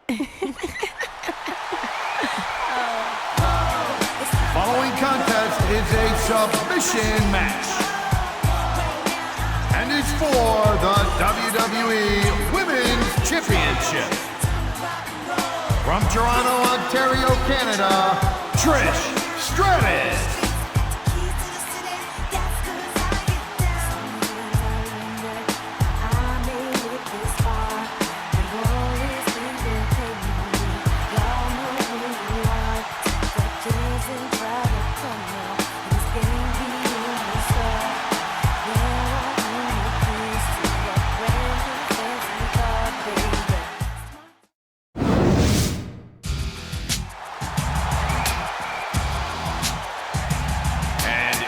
Following contest is a submission match and is for the WWE Women's Championship. From Toronto, Ontario, Canada, Trish Stratus.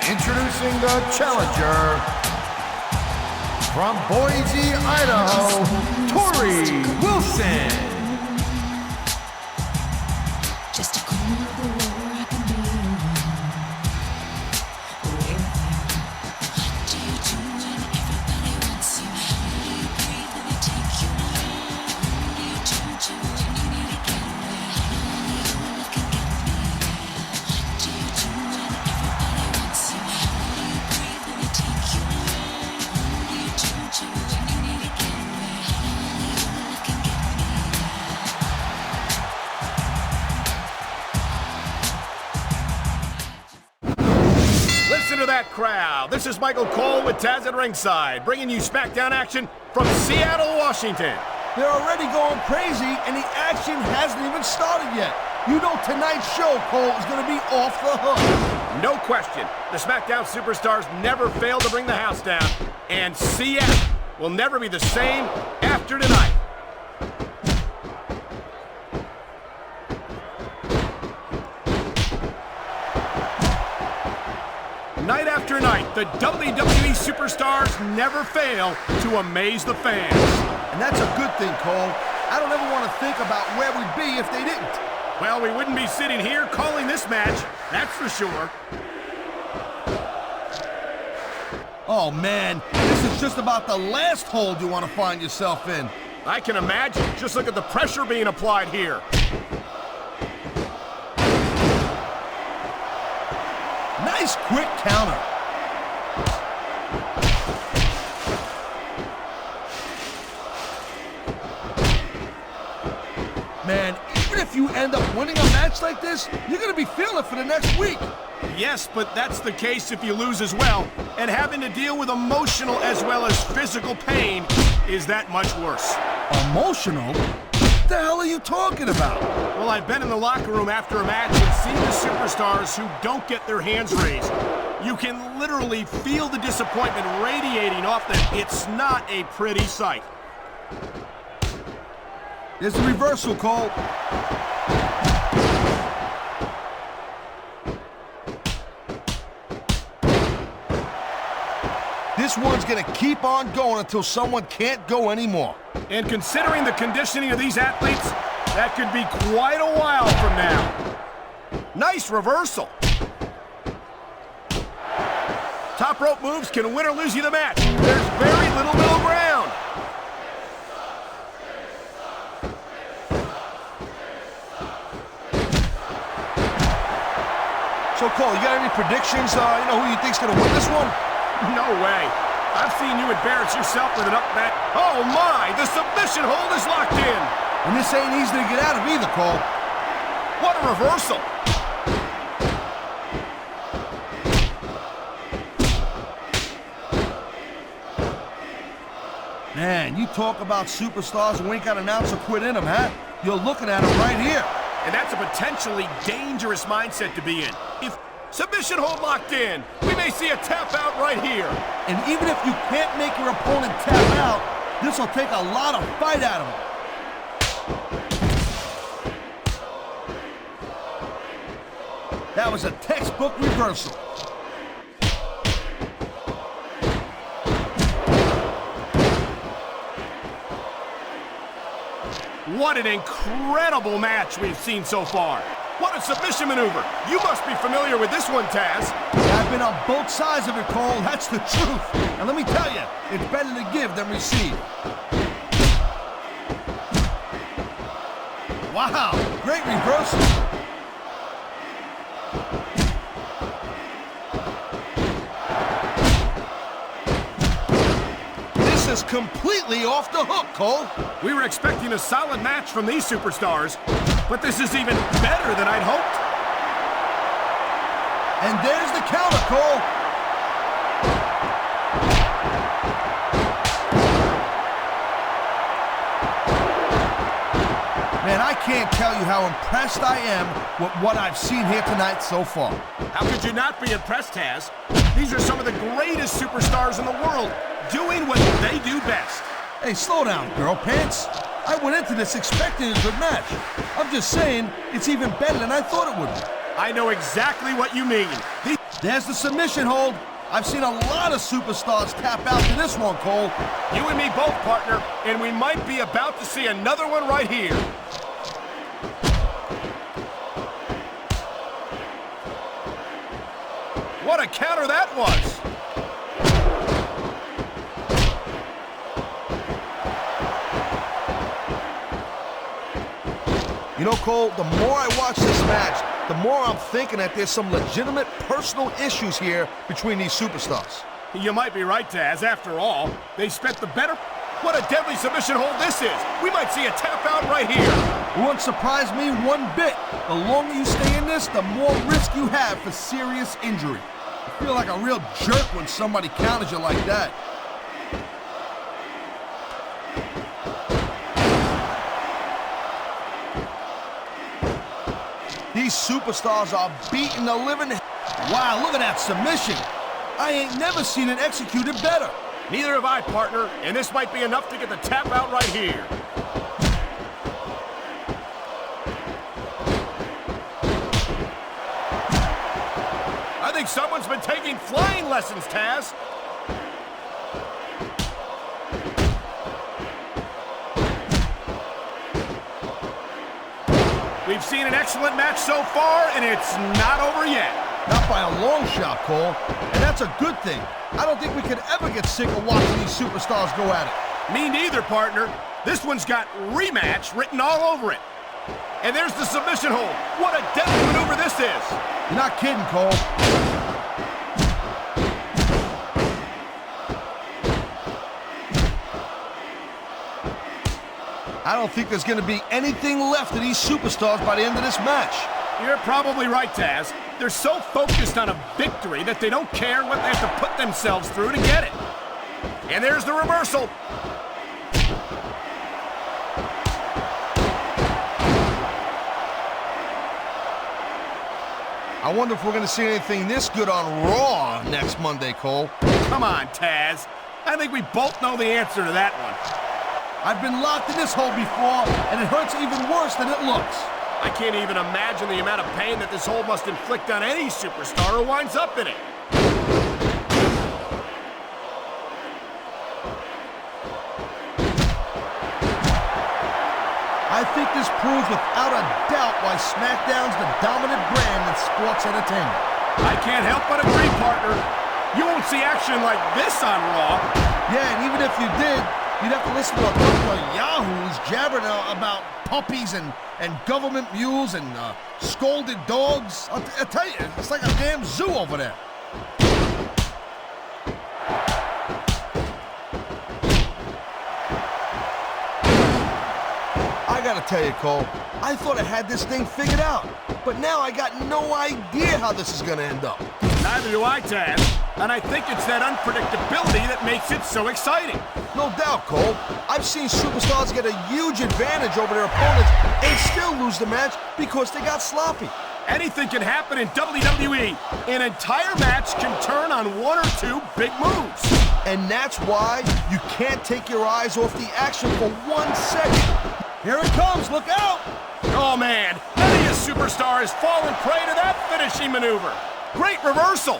Introducing the challenger from Boise, Idaho, Torrie Wilson. Just a corner of the war I can be What do you do when everybody wants you? How do you breathe when they take you away? Who do you turn to when you need to get away? How do only your love can get me there? What do you do when everybody wants you? How do you breathe when they take you away? Who do you turn to when you need to get away? How do only your love can get me there? Listen to that crowd. This is Michael Cole with Taz at ringside, bringing you Smackdown action from Seattle, Washington. They're already going crazy, and the action hasn't even started yet. You know tonight's show, Cole, is going to be off the hook. No question, the Smackdown superstars never fail to bring the house down, and Seattle will never be the same after tonight. Night after night, the WWE superstars never fail to amaze the fans. And that's a good thing, Cole. I don't ever want to think about where we'd be if they didn't. Well, we wouldn't be sitting here calling this match, that's for sure. Oh, man, this is just about the last hold you want to find yourself in. I can imagine. Just look at the pressure being applied here. Nice quick counter. Man, even if you end up winning a match like this, you're going to be feeling it for the next week. Yes, but that's the case if you lose as well. And having to deal with emotional as well as physical pain is that much worse. Emotional? What the hell are you talking about? Well, I've been in the locker room after a match and seen the superstars who don't get their hands raised. You can literally feel the disappointment radiating off them. It's not a pretty sight. There's a reversal, Cole. This one's gonna keep on going until someone can't go anymore. And considering the conditioning of these athletes, that could be quite a while from now. Nice reversal. Top rope moves can win or lose you the match. There's very little middle ground. So, Cole, you got any predictions? Who you think's gonna win this one? No way. I've seen you embarrass yourself with an up back. Oh my, the submission hold is locked in. And this ain't easy to get out of either, Cole. What a reversal. Man, you talk about superstars who ain't got an ounce of quit in them, huh? You're looking at them right here. And that's a potentially dangerous mindset to be in. If submission hold locked in, we may see a tap out right here. And even if you can't make your opponent tap out, this will take a lot of fight out of him. That was a textbook reversal. What an incredible match we've seen so far. What a submission maneuver. You must be familiar with this one, Taz. I've been on both sides of it, Cole. That's the truth. And let me tell you, it's better to give than receive. Wow, great reversal. This is completely off the hook, Cole. We were expecting a solid match from these superstars, but this is even better than I'd hoped. And there's the counter, Cole. Man, I can't tell you how impressed I am with what I've seen here tonight so far. How could you not be impressed, Taz? These are some of the greatest superstars in the world, doing what they do best. Hey, slow down, girl pants. I went into this expecting a good match. I'm just saying, it's even better than I thought it would be. I know exactly what you mean. There's the submission hold. I've seen a lot of superstars tap out to this one, Cole. You and me both, partner, and we might be about to see another one right here. What a counter that was! You know, Cole, the more I watch this match, the more I'm thinking that there's some legitimate personal issues here between these superstars. You might be right, Taz. After all, they spent the better... What a deadly submission hold this is! We might see a tap out right here! It wouldn't surprise me one bit. The longer you stay in this, the more risk you have for serious injury. I feel like a real jerk when somebody counters you like that. These superstars are beating the living... Wow, look at that submission. I ain't never seen it executed better. Neither have I, partner, and this might be enough to get the tap out right here. I think someone's been taking flying lessons, Taz. We've seen an excellent match so far, and it's not over yet. Not by a long shot, Cole, and that's a good thing. I don't think we could ever get sick of watching these superstars go at it. Me neither, partner. This one's got rematch written all over it. And there's the submission hold. What a deadly maneuver this is. You're not kidding, Cole. I don't think there's going to be anything left of these superstars by the end of this match. You're probably right, Taz. They're so focused on a victory that they don't care what they have to put themselves through to get it. And there's the reversal. I wonder if we're going to see anything this good on Raw next Monday, Cole. Come on, Taz. I think we both know the answer to that one. I've been locked in this hole before, and it hurts even worse than it looks. I can't even imagine the amount of pain that this hold must inflict on any superstar who winds up in it. I think this proves without a doubt why SmackDown's the dominant brand in sports entertainment. I can't help but agree, partner. You won't see action like this on Raw. Yeah, and even if you did, you'd have to listen to a couple of yahoos jabbering about puppies and government mules and scolded dogs. I'll tell you, it's like a damn zoo over there. I gotta tell you, Cole, I thought I had this thing figured out, but now I got no idea how this is gonna end up. Neither do I, Taz. And I think it's that unpredictability that makes it so exciting. No doubt, Cole. I've seen superstars get a huge advantage over their opponents and still lose the match because they got sloppy. Anything can happen in WWE. An entire match can turn on one or two big moves. And that's why you can't take your eyes off the action for 1 second. Here it comes, look out! Oh man, many a superstar has fallen prey to that finishing maneuver. Great reversal.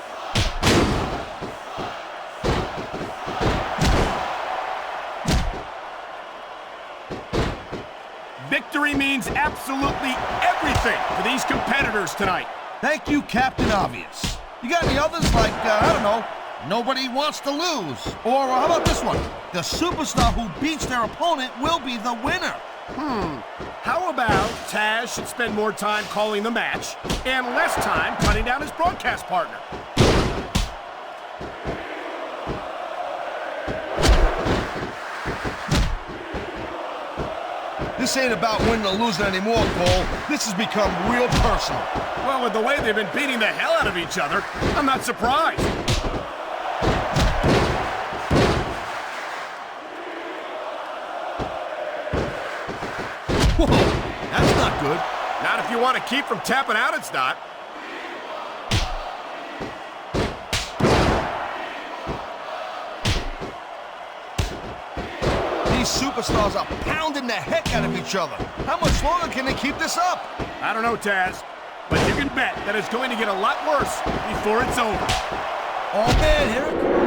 Victory means absolutely everything for these competitors tonight. Thank you, Captain Obvious. You got any others like, I don't know, nobody wants to lose? Or how about this one? The superstar who beats their opponent will be the winner. How about Taz should spend more time calling the match and less time cutting down his broadcast partner? This ain't about winning or losing anymore, Cole. This has become real personal. Well, with the way they've been beating the hell out of each other, I'm not surprised. Whoa, that's not good. Not if you want to keep from tapping out, it's not. These superstars are pounding the heck out of each other. How much longer can they keep this up? I don't know, Taz, but you can bet that it's going to get a lot worse before it's over. Oh, man, here it comes.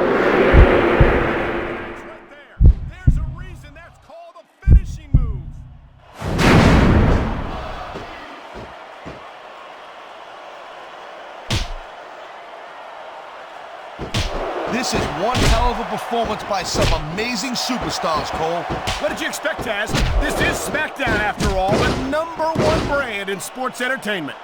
It's right there. There's a reason that's called a finishing move. This is one hell of a performance by some amazing superstars, Cole. What did you expect, Taz? This is Smackdown, after all, the #1 brand in sports entertainment.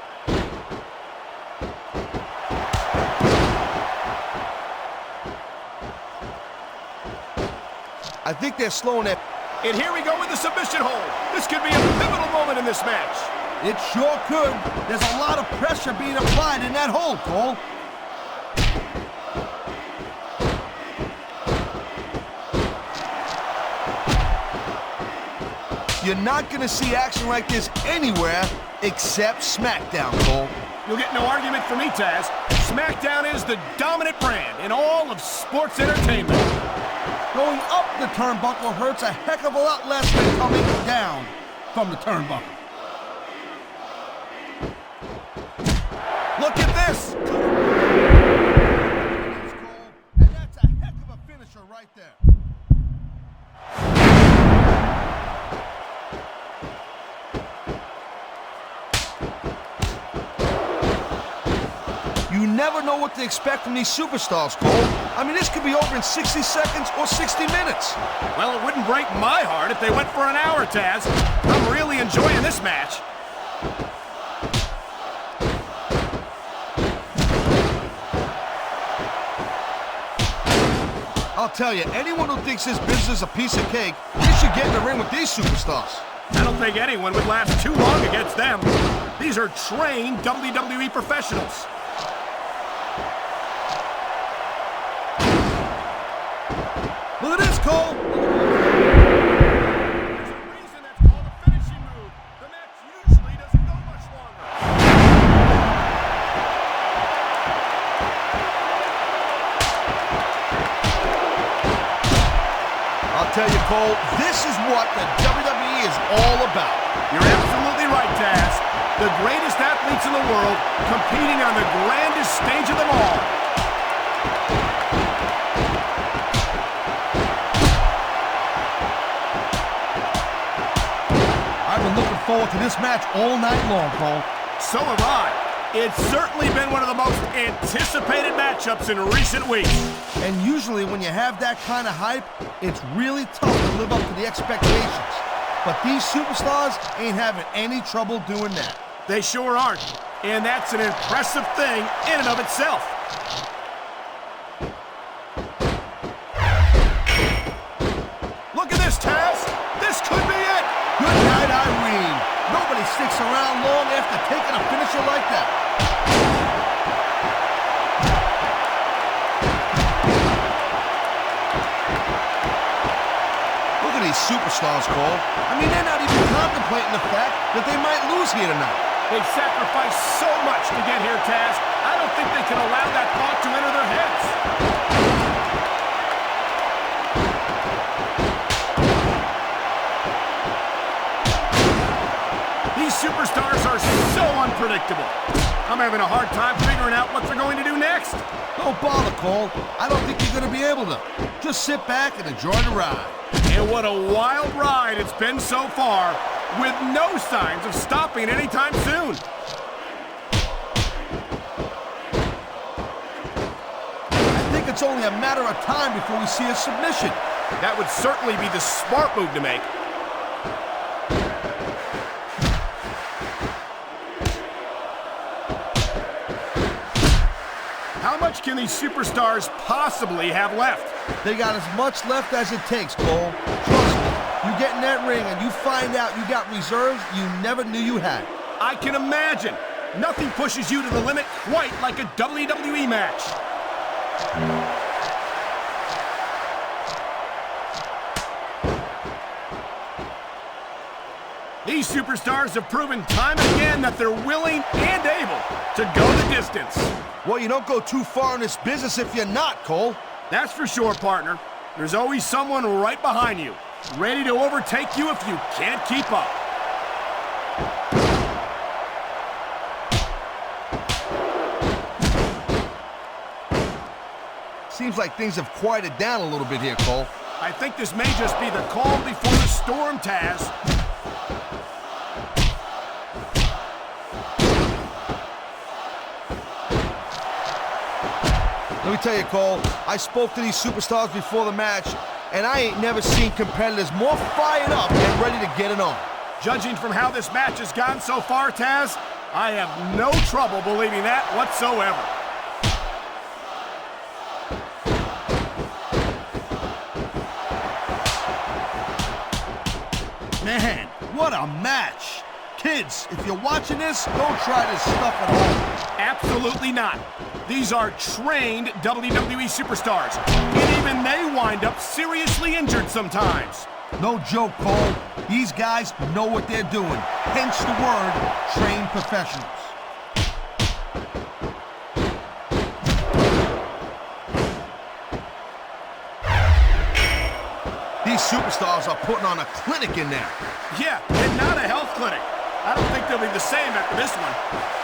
I think they're slowing it. And here we go with the submission hold. This could be a pivotal moment in this match. It sure could. There's a lot of pressure being applied in that hold, Cole. You're not going to see action like this anywhere except SmackDown, Cole. You'll get no argument from me, Taz. SmackDown is the dominant brand in all of sports entertainment. Going up the turnbuckle hurts a heck of a lot less than coming down from the turnbuckle. Look at this. And that's a heck of a finisher right there. You never know what to expect from these superstars, Cole. I mean, this could be over in 60 seconds or 60 minutes. Well, it wouldn't break my heart if they went for an hour, Taz. I'm really enjoying this match. I'll tell you, anyone who thinks this business is a piece of cake, they should get in the ring with these superstars. I don't think anyone would last too long against them. These are trained WWE professionals. Look at this, Cole. There's a reason that's called a finishing move. The match usually doesn't go much longer. I'll tell you, Cole, this is what the WWE is all about. You're absolutely right, Taz. The greatest athletes in the world competing on the grandest stage of them all. I've been looking forward to this match all night long, Cole. So have I. It's certainly been one of the most anticipated matchups in recent weeks. And usually when you have that kind of hype, it's really tough to live up to the expectations. But these superstars ain't having any trouble doing that. They sure aren't. And that's an impressive thing in and of itself. Look at this, Taz. This could be it. Good night, Irene. Nobody sticks around long after taking a finisher like that. Look at these superstars, Cole. I mean, they're not even contemplating the fact that they might lose here tonight. They've sacrificed so much to get here, Taz. I don't think they can allow that thought to enter their heads. These superstars are so unpredictable. I'm having a hard time figuring out what they're going to do next. Don't bother, Cole. I don't think you're going to be able to. Just sit back and enjoy the ride. And what a wild ride it's been so far, with no signs of stopping anytime soon. I think it's only a matter of time before we see a submission. That would certainly be the smart move to make. much can these superstars possibly have left? They got as much left as it takes, Cole. Trust me, you get in that ring and you find out you got reserves you never knew you had. I can imagine. Nothing pushes you to the limit quite like a WWE match. These superstars have proven time and again that they're willing and able to go the distance. Well, you don't go too far in this business if you're not, Cole. That's for sure, partner. There's always someone right behind you, ready to overtake you if you can't keep up. Seems like things have quieted down a little bit here, Cole. I think this may just be the calm before the storm, Taz. Let me tell you, Cole, I spoke to these superstars before the match, and I ain't never seen competitors more fired up and ready to get it on. Judging from how this match has gone so far, Taz, I have no trouble believing that whatsoever. Man, what a match. Kids, if you're watching this, don't try this stuff at home. Absolutely not. These are trained WWE superstars, and even they wind up seriously injured sometimes. No joke, Cole. These guys know what they're doing. Hence the word, trained professionals. These superstars are putting on a clinic in there. Yeah, and not a health clinic. I don't think they'll be the same after this one.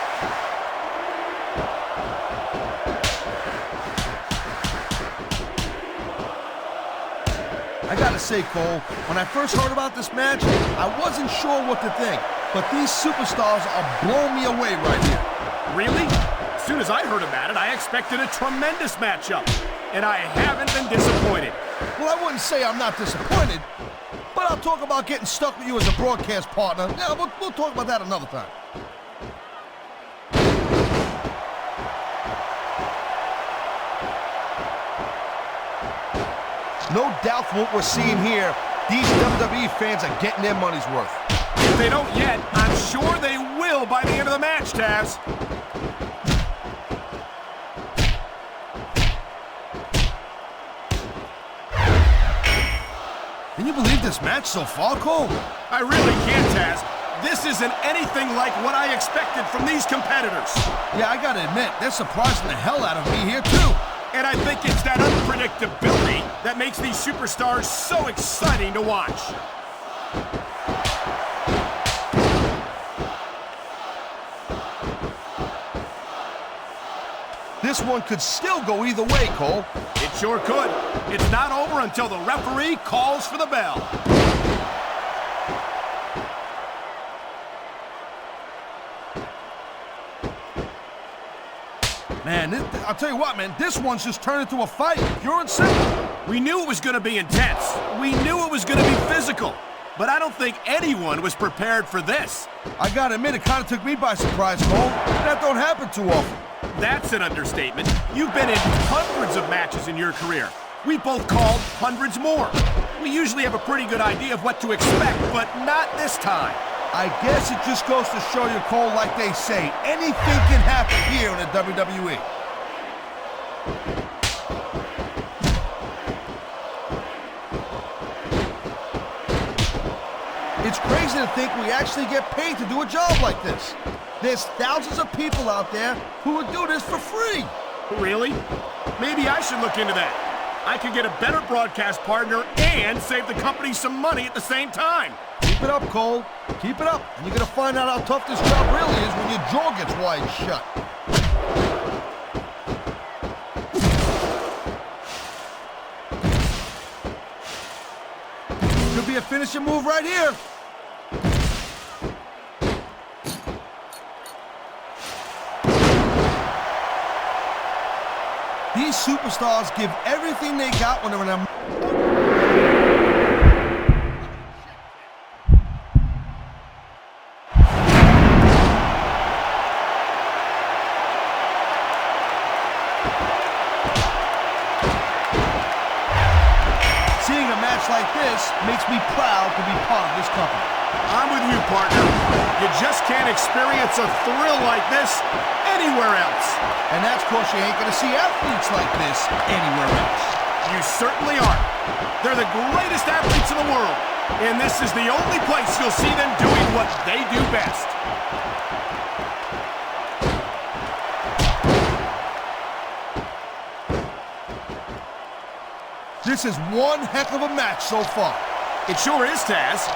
I gotta say, Cole, when I first heard about this match, I wasn't sure what to think. But these superstars are blowing me away right here. Really? As soon as I heard about it, I expected a tremendous matchup. And I haven't been disappointed. Well, I wouldn't say I'm not disappointed, but I'll talk about getting stuck with you as a broadcast partner. Yeah, we'll talk about that another time. No doubt from what we're seeing here, these WWE fans are getting their money's worth. If they don't yet, I'm sure they will by the end of the match, Taz. Can you believe this match so far, Cole? I really can't, Taz. This isn't anything like what I expected from these competitors. Yeah, I gotta admit, they're surprising the hell out of me here, too. And I think it's that unpredictability that makes these superstars so exciting to watch. This one could still go either way, Cole. It sure could. It's not over until the referee calls for the bell. Man, I'll tell you what, man, this one's just turned into a fight, pure and simple. We knew it was going to be intense. We knew it was going to be physical. But I don't think anyone was prepared for this. I gotta admit, it kind of took me by surprise, Cole. That don't happen too often. That's an understatement. You've been in hundreds of matches in your career. We both called hundreds more. We usually have a pretty good idea of what to expect, but not this time. I guess it just goes to show you, Cole, like they say, anything can happen here in the WWE. It's crazy to think we actually get paid to do a job like this. There's thousands of people out there who would do this for free. Really? Maybe I should look into that. I could get a better broadcast partner and save the company some money at the same time. Keep it up, Cole. Keep it up. And you're going to find out how tough this job really is when your jaw gets wide shut. Could be a finishing move right here. These superstars give everything they got when they're in a... makes me proud to be part of this company. I'm with you, partner. You just can't experience a thrill like this anywhere else. And that's because you ain't gonna see athletes like this anywhere else. You certainly are. They're the greatest athletes in the world, and this is the only place you'll see them doing what they do best. This is one heck of a match so far. It sure is, Taz.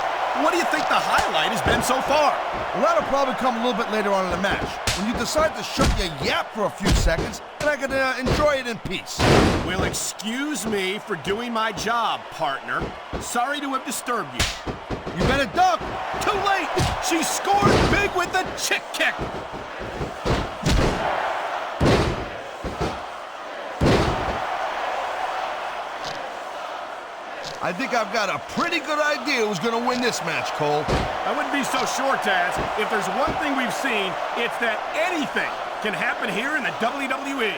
What do you think the highlight has been so far? Well, that'll probably come a little bit later on in the match, when you decide to shut your yap for a few seconds, and I can enjoy it in peace. Well, excuse me for doing my job, partner. Sorry to have disturbed you. You better duck. Too late! She scored big with the chick kick! I think I've got a pretty good idea who's gonna win this match, Cole. I wouldn't be so sure, Taz. If there's one thing we've seen, it's that anything can happen here in the WWE.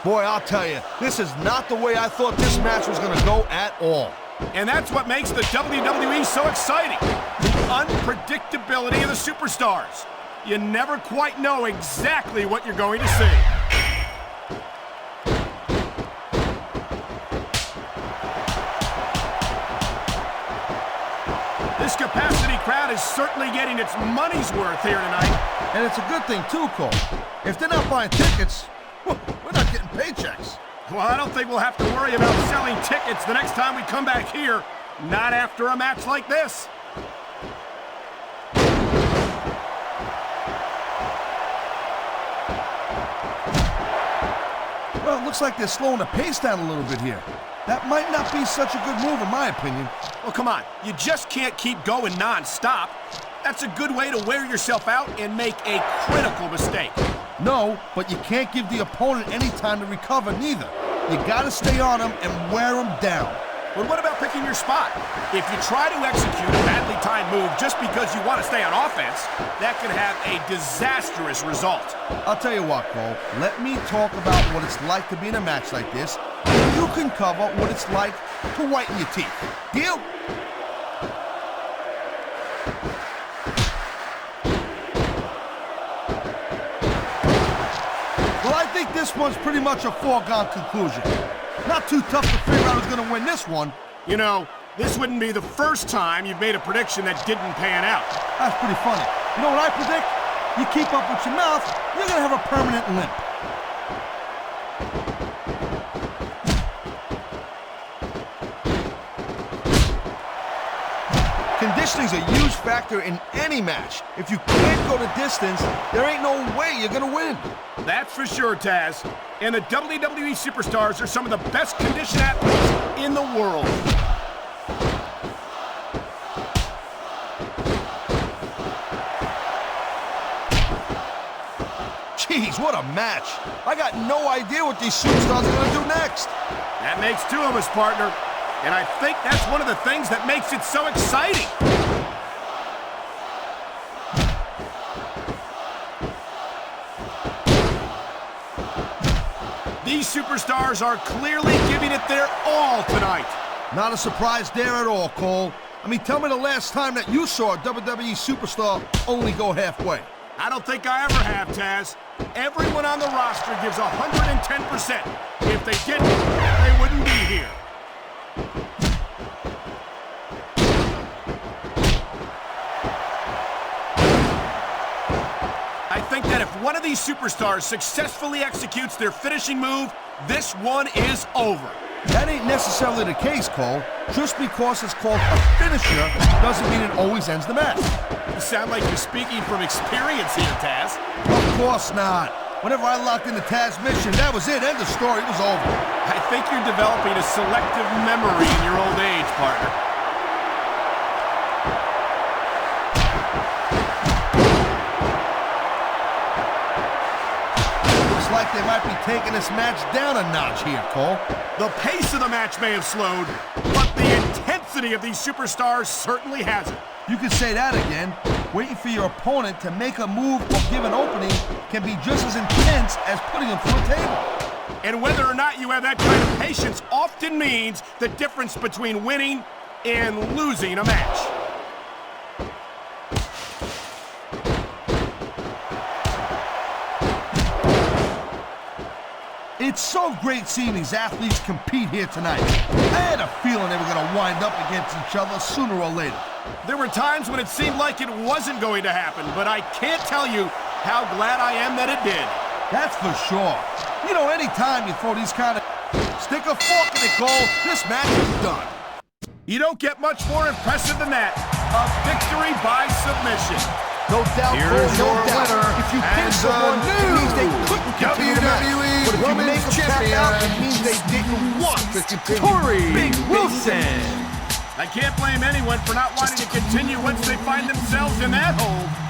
Boy, I'll tell you, this is not the way I thought this match was gonna go at all. And that's what makes the WWE so exciting. The unpredictability of the superstars. You never quite know exactly what you're going to see. This capacity crowd is certainly getting its money's worth here tonight. And it's a good thing too, Cole. If they're not buying tickets, we're not getting paychecks. Well, I don't think we'll have to worry about selling tickets the next time we come back here. Not after a match like this. Well, it looks like they're slowing the pace down a little bit here. That might not be such a good move, in my opinion. Well, come on. You just can't keep going non-stop. That's a good way to wear yourself out and make a critical mistake. No, but you can't give the opponent any time to recover, neither. You gotta stay on them and wear them down. But what about picking your spot? If you try to execute a badly timed move just because you want to stay on offense, that can have a disastrous result. I'll tell you what, Cole. Let me talk about what it's like to be in a match like this, and you can cover what it's like to whiten your teeth. Deal? Well, I think this one's pretty much a foregone conclusion. Not too tough to figure out who's going to win this one. You know, this wouldn't be the first time you've made a prediction that didn't pan out. That's pretty funny. You know what I predict? You keep up with your mouth, you're going to have a permanent limp. Conditioning's a huge factor in any match. If you can't go the distance, there ain't no way you're going to win. That's for sure, Taz. And the WWE superstars are some of the best conditioned athletes in the world. Jeez, what a match. I got no idea what these superstars are going to do next. That makes two of us, partner. And I think that's one of the things that makes it so exciting. These superstars are clearly giving it their all tonight. Not a surprise there at all, Cole. I mean, tell me the last time that you saw a WWE superstar only go halfway. I don't think I ever have, Taz. Everyone on the roster gives 110%. If they didn't, they wouldn't be here. I think that if one of these superstars successfully executes their finishing move, this one is over. That ain't necessarily the case, Cole. Just because it's called a finisher doesn't mean it always ends the match. You sound like you're speaking from experience here, Taz. Of course not. Whenever I locked into Taz's mission, that was it. End of story. It was over. I think you're developing a selective memory in your old age, partner. Like they might be taking this match down a notch here, Cole. The pace of the match may have slowed, but the intensity of these superstars certainly hasn't. You could say that again. Waiting for your opponent to make a move or give an opening can be just as intense as putting him through a table. And whether or not you have that kind of patience often means the difference between winning and losing a match. It's so great seeing these athletes compete here tonight. I had a feeling they were going to wind up against each other sooner or later. There were times when it seemed like it wasn't going to happen, but I can't tell you how glad I am that it did. That's for sure. You know, anytime you throw these kind of stick a fork in it, Cole, this match is done. You don't get much more impressive than that. A victory by submission. No doubt, Here's Cole, your no doubt. winner If you pin and someone, the it means they new couldn't continue the match. WWE But if you Women's make them tap out, it Champion, means they didn't want to continue. Torrie Big Wilson. I can't blame anyone for not wanting to continue once they find themselves in that hole.